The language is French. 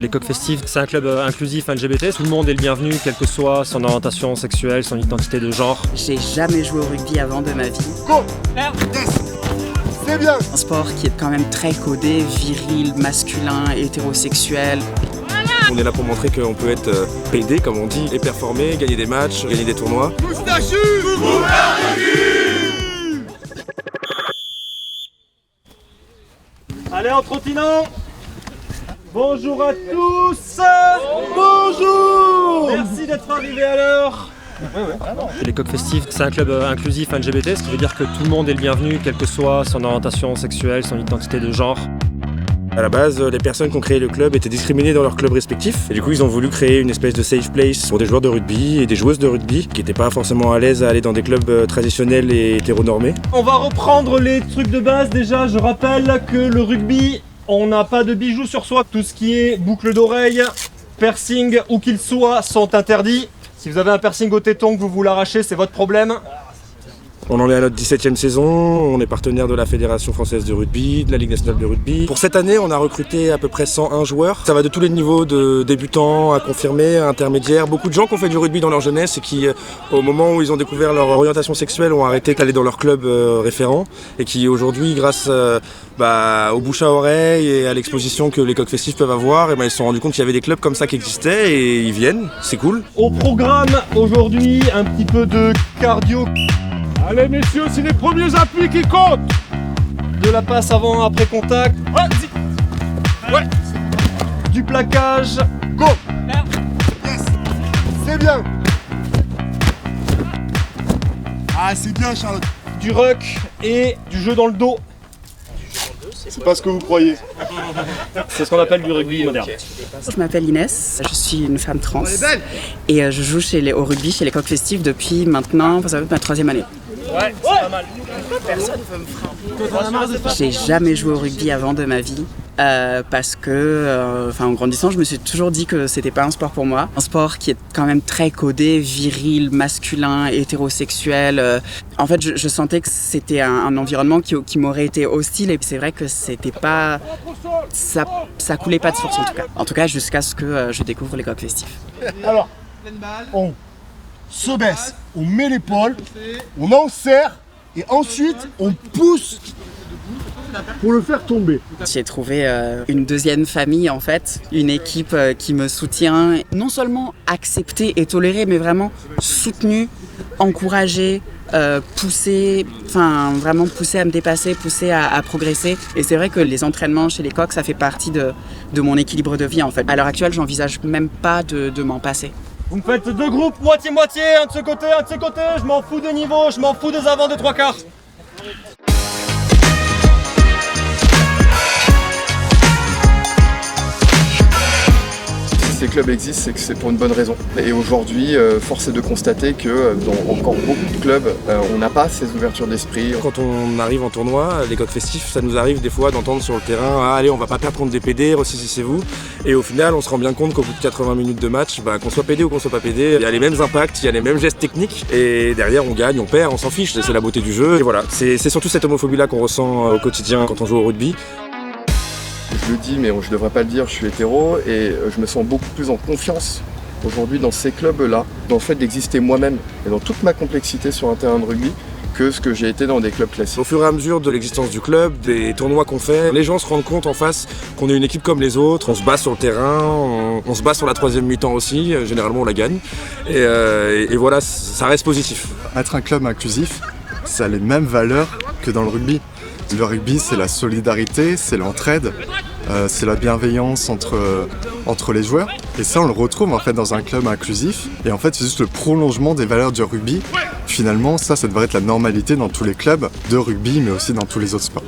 Les Coqs Festives, c'est un club inclusif LGBT, tout le monde est le bienvenu, quelle que soit son orientation sexuelle, son identité de genre. J'ai jamais joué au rugby avant de ma vie. Go! C'est bien! Un sport qui est quand même très codé, viril, masculin, hétérosexuel. On est là pour montrer qu'on peut être PD, comme on dit, et performer, gagner des matchs, gagner des tournois. Moustachu! Allez, en trottinant. Bonjour à tous. Bonjour! Merci d'être arrivés à l'heure. Les Coqs Festives, c'est un club inclusif LGBT, ce qui veut dire que tout le monde est le bienvenu, quelle que soit son orientation sexuelle, son identité de genre. À la base, les personnes qui ont créé le club étaient discriminées dans leurs clubs respectifs. Et du coup, ils ont voulu créer une espèce de safe place pour des joueurs de rugby et des joueuses de rugby qui n'étaient pas forcément à l'aise à aller dans des clubs traditionnels et hétéronormés. On va reprendre les trucs de base. Déjà, je rappelle que le rugby, on n'a pas de bijoux sur soi. Tout ce qui est boucle d'oreille, piercing, où qu'il soit, sont interdits. Si vous avez un piercing au téton que vous vous l'arrachez, c'est votre problème. On en est à notre 17e saison, on est partenaire de la Fédération Française de Rugby, de la Ligue Nationale de Rugby. Pour cette année, on a recruté à peu près 101 joueurs. Ça va de tous les niveaux, de débutants à confirmés, à intermédiaires. Beaucoup de gens qui ont fait du rugby dans leur jeunesse et qui, au moment où ils ont découvert leur orientation sexuelle, ont arrêté d'aller dans leur club référent. Et qui aujourd'hui, grâce au bouche à oreille et à l'exposition que les Coqs Festives peuvent avoir, ils se sont rendus compte qu'il y avait des clubs comme ça qui existaient et ils viennent, c'est cool. Au programme aujourd'hui, un petit peu de cardio. Allez messieurs, c'est les premiers appuis qui comptent! De la passe avant après contact. Ouais! Du plaquage. Go! Yes! C'est bien! Ah, c'est bien Charlotte! Du ruck et du jeu dans le dos. C'est pas ce que vous croyez. C'est ce qu'on appelle du rugby moderne. Je m'appelle Inès, je suis une femme trans et je joue au rugby chez les Coqs Festives depuis maintenant, ça va être ma 3e année. Ouais, c'est pas mal. J'ai jamais joué au rugby avant de ma vie parce que, en grandissant, je me suis toujours dit que c'était pas un sport pour moi. Un sport qui est quand même très codé, viril, masculin, hétérosexuel. En fait, je sentais que c'était un environnement qui m'aurait été hostile et c'est vrai que c'était pas... Ça coulait pas de source en tout cas. En tout cas, jusqu'à ce que je découvre les Coqs Festives. Alors, on se baisse, on met l'épaule, on enserre et ensuite on pousse pour le faire tomber. J'ai trouvé une deuxième famille en fait, une équipe qui me soutient, non seulement acceptée et tolérée, mais vraiment soutenue, encouragée, poussée à me dépasser, poussée à progresser. Et c'est vrai que les entraînements chez les Coqs, ça fait partie de mon équilibre de vie en fait. À l'heure actuelle, j'envisage même pas de m'en passer. Vous me faites 2 groupes, moitié-moitié, un de ce côté, un de ce côté, je m'en fous des niveaux, je m'en fous des avants des 3/4. Si ces clubs existent, c'est que c'est pour une bonne raison. Et aujourd'hui, force est de constater que dans encore beaucoup de clubs, on n'a pas ces ouvertures d'esprit. Quand on arrive en tournoi, les Coqs Festifs, ça nous arrive des fois d'entendre sur le terrain « Ah, allez, on va pas perdre contre des PD, ressaisissez-vous ». Et au final, on se rend bien compte qu'au bout de 80 minutes de match, qu'on soit PD ou qu'on soit pas PD, il y a les mêmes impacts, il y a les mêmes gestes techniques. Et derrière, on gagne, on perd, on s'en fiche, c'est la beauté du jeu. Et voilà, c'est surtout cette homophobie-là qu'on ressent au quotidien quand on joue au rugby. Je le dis, mais je devrais pas le dire, je suis hétéro et je me sens beaucoup plus en confiance aujourd'hui dans ces clubs-là, dans le fait d'exister moi-même et dans toute ma complexité sur un terrain de rugby, que ce que j'ai été dans des clubs classiques. Au fur et à mesure de l'existence du club, des tournois qu'on fait, les gens se rendent compte en face qu'on est une équipe comme les autres, on se bat sur le terrain, on se bat sur la 3e mi-temps aussi, généralement on la gagne. Et voilà, ça reste positif. Être un club inclusif, ça a les mêmes valeurs que dans le rugby. Le rugby, c'est la solidarité, c'est l'entraide, c'est la bienveillance entre les joueurs. Et ça, on le retrouve en fait dans un club inclusif. Et en fait, c'est juste le prolongement des valeurs du rugby. Finalement, ça devrait être la normalité dans tous les clubs de rugby, mais aussi dans tous les autres sports.